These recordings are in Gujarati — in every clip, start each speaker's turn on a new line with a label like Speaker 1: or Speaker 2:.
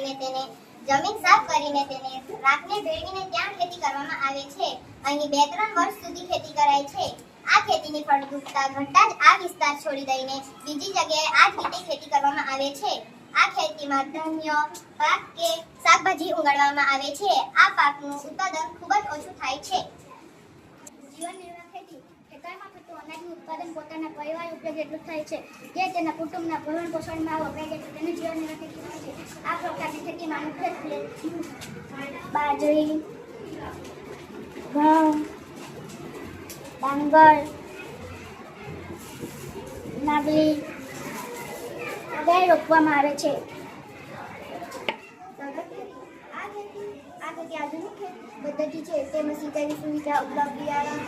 Speaker 1: કરીને તેને જમીન સાફ કરીને તેને રાખને ભેળવીને ત્યાં ખેતી કરવામાં આવે છે. અહીં 2-3 વર્ષ સુધી ખેતી કરાય છે. આ ખેતીની ફળદ્રુપતા ઘટતા જ આ વિસ્તાર છોડી દઈને બીજી જગ્યાએ આ જ રીતે ખેતી કરવામાં આવે છે. આ ખેતીમાં ધાન્ય પાક કે શાકભાજી ઉગાડવામાં આવે છે. આ પાકનું ઉત્પાદન ખૂબ જ ઓછું થાય છે.
Speaker 2: જીવન નિર્વાહ ખેતી ખેતરમાં થતું અનાજનું ઉત્પાદન પોતાના પરિવાર ઉપયોગ એટલું થાય છે જે તેના કુટુંબના ભરણ પોષણમાં વપરાય છે. તેને જીવન નિર્વાહ ખેતી કહે છે. આ પ્રકારની ખેતીમાં મુખ્યત્વે બાજરી, ઘઉં, ડાંગર, નાગલી વગેરે રોપવામાં આવે છે.
Speaker 1: આ ખેતી આધુનિક પદ્ધતિ છે. તેમાં સિંચાઈની સુવિધા, ઉપલબ્ધ બિયારણ,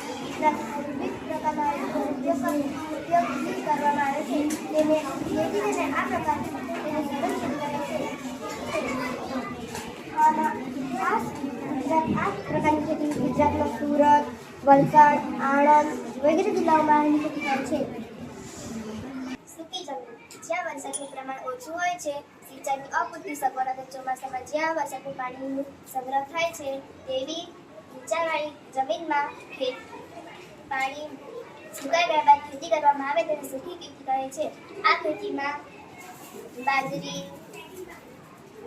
Speaker 1: વિવિધ પ્રકારના ઉપયોગ કરવામાં આવે છે. તેને ખેતીને આ પ્રકારની તેને સરળ ખેતી કરે છે. આ પ્રકારની ખેતી ગુજરાતમાં સુરત, વલસાડ, આણંદ વગેરે જિલ્લાઓમાં ખેતી થાય છે. સૂકી જમીન જ્યાં વરસાદનું પ્રમાણ ઓછું હોય છે, સિંચાઈની અપૂરતી સગવડ ચોમાસામાં જ્યાં વરસાદનું પાણીનું સંગ્રહ થાય છે તેવી નીચાણવાળી જમીનમાં પાણી સુકાઈ ગયા બાદ ખેતી કરવામાં આવે તેને સૂકી ખેતી કહે છે. આ ખેતીમાં બાજરી,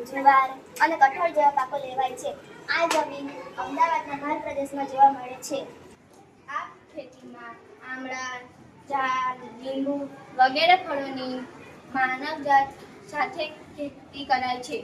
Speaker 1: જુવાર અને કઠોળ જેવા પાકો લેવાય છે. આ જમીન અમદાવાદના ભાર પ્રદેશમાં જોવા મળે છે.
Speaker 3: આ ખેતીમાં આમળા, ઝાડ, લીંબુ વગેરે ફળોની માનવજાત સાથે ખેતી કરાય છે.